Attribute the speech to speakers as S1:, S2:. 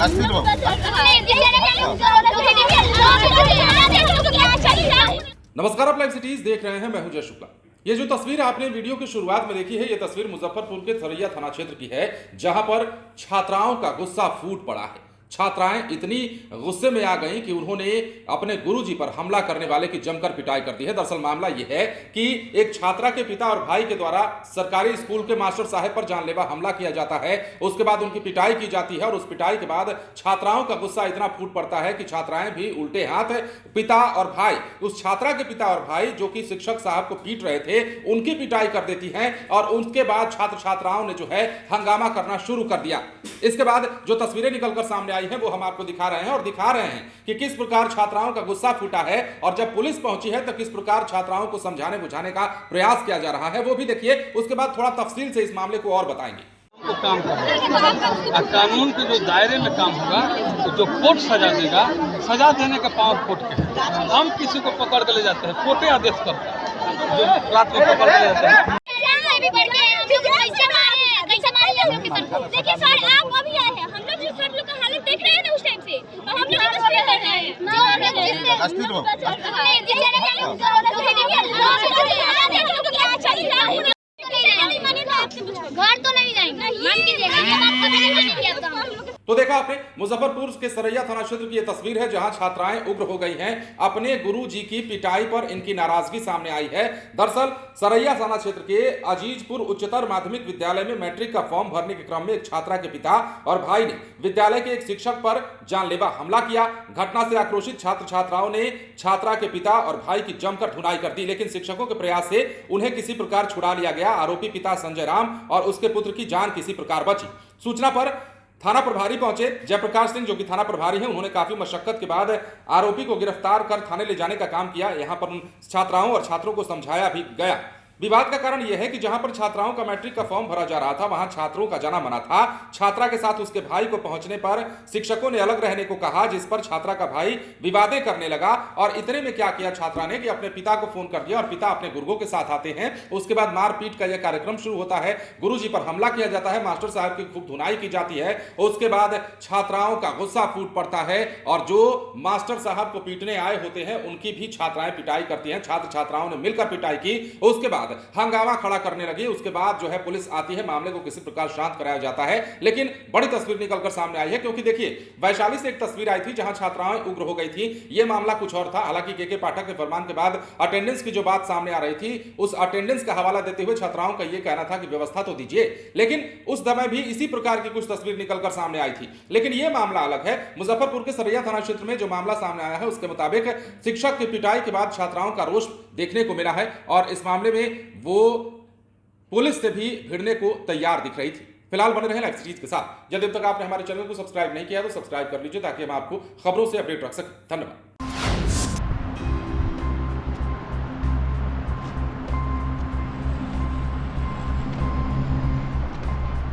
S1: नमस्कार, आप live cities देख रहे हैं। मैं हूं जय शुक्ला। ये जो तस्वीर आपने वीडियो की शुरुआत में देखी है, ये तस्वीर मुजफ्फरपुर के सरैया थाना क्षेत्र की है, जहां पर छात्राओं का गुस्सा फूट पड़ा है। छात्राएं इतनी गुस्से में आ गईं कि उन्होंने अपने गुरुजी पर हमला करने वाले की जमकर पिटाई कर दी है। दरअसल मामला यह है कि एक छात्रा के पिता और भाई के द्वारा सरकारी स्कूल के मास्टर साहब पर जानलेवा हमला किया जाता है। उसके बाद उनकी पिटाई की जाती है और उस पिटाई के बाद छात्राओं का गुस्सा इतना फूट पड़ता है कि छात्राएं भी उल्टे हाथ पिता और भाई, उस छात्रा के पिता और भाई जो कि शिक्षक साहब को पीट रहे थे, उनकी पिटाई कर देती हैं और उसके बाद छात्र छात्राओं ने जो है हंगामा करना शुरू कर दिया। इसके बाद जो तस्वीरें निकलकर सामने आई हैं वो हम आपको दिखा रहे हैं और दिखा रहे हैं कि किस प्रकार छात्राओं का गुस्सा फूटा है और जब पुलिस पहुंची है तो किस प्रकार छात्राओं को समझाने बुझाने का प्रयास किया जा रहा है, वो भी देखिए। उसके बाद थोड़ा तफसील से इस मामले को और बताएंगे।
S2: तो काम कर कानून के जो दायरे में काम होगा, तो जो कोर्ट सजा देगा, सजा देने के पाँव कोर्ट के। हम किसी को पकड़ के ले जाते हैं, कोर्टे आदेश करता है, जो रात में पकड़ के ले जाते हैं। देखिए सर, आप अभी आए हैं, हम लोग जो सर लोग का हालत देख रहे हैं ना उस टाइम से, तो हम लोग घर तो नहीं जाएंगे।
S1: तो देखा आपने, मुजफ्फरपुर के सरैया थाना क्षेत्र की यह तस्वीर है जहां छात्राएं उग्र हो गई हैं। अपने गुरुजी की पिटाई पर इनकी नाराजगी सामने आई है। दरअसल सरैया थाना क्षेत्र के अजीजपुर उच्चतर माध्यमिक विद्यालय में मैट्रिक का फॉर्म भरने के क्रम में एक छात्रा के पिता और भाई ने विद्यालय के एक शिक्षक पर जानलेवा हमला किया। घटना से आक्रोशित छात्र छात्राओं ने छात्रा के पिता और भाई की जमकर धुनाई कर दी, लेकिन शिक्षकों के प्रयास से उन्हें किसी प्रकार छुड़ा लिया गया। आरोपी पिता संजय राम और उसके पुत्र की जान किसी प्रकार बची। सूचना पर थाना प्रभारी पहुंचे जयप्रकाश सिंह, जो कि थाना प्रभारी हैं। उन्होंने काफी मशक्कत के बाद आरोपी को गिरफ्तार कर थाने ले जाने का काम किया। यहां पर छात्राओं और छात्रों को समझाया भी गया। विवाद का कारण यह है कि जहां पर छात्राओं का मैट्रिक का फॉर्म भरा जा रहा था, वहां छात्रों का जाना मना था। छात्रा के साथ उसके भाई को पहुंचने पर शिक्षकों ने अलग रहने को कहा, जिस पर छात्रा का भाई विवादें करने लगा। और इतने में क्या किया छात्रा ने कि अपने पिता को फोन कर दिया और पिता अपने गुरुओं के साथ आते हैं। उसके बाद मारपीट का यह कार्यक्रम शुरू होता है। गुरुजी पर हमला किया जाता है, मास्टर साहब की खूब धुनाई की जाती है। उसके बाद छात्राओं का गुस्सा फूट पड़ता है और जो मास्टर साहब को पीटने आए होते हैं उनकी भी छात्राएं पिटाई करती हैं। छात्र छात्राओं ने मिलकर पिटाई की। उसके बाद हंगामा खड़ा करने लगी। उसके बाद जो है पुलिस आती है, मामले को किसी प्रकार शांत कराया जाता है। लेकिन बड़ी तस्वीर निकलकर सामने आई है, क्योंकि देखिए वैशाली से एक तस्वीर आई थी जहां छात्राएं उग्र हो गई थी। यह मामला कुछ और था। हालांकि के पाठक के फरमान के बाद अटेंडेंस की जो बात सामने आ रही थी, उस अटेंडेंस का हवाला देते हुए छात्राओं का यह कहना था कि व्यवस्था तो दीजिए। लेकिन उस समय भी इसी प्रकार की कुछ तस्वीर निकलकर सामने आई थी। लेकिन यह मामला अलग है। मुजफ्फरपुर के सरैया थाना क्षेत्र में जो मामला सामने आया है, उसके मुताबिक शिक्षक की पिटाई के बाद छात्राओं का रोष देखने को मिला है और इस मामले में वो पुलिस से भी भिड़ने को तैयार दिख रही थी। फिलहाल बने रहे लाइव सिटीज के साथ। जब तक आपने हमारे चैनल को सब्सक्राइब नहीं किया तो सब्सक्राइब कर लीजिए, ताकि हम आपको खबरों से अपडेट रख सकें। धन्यवाद।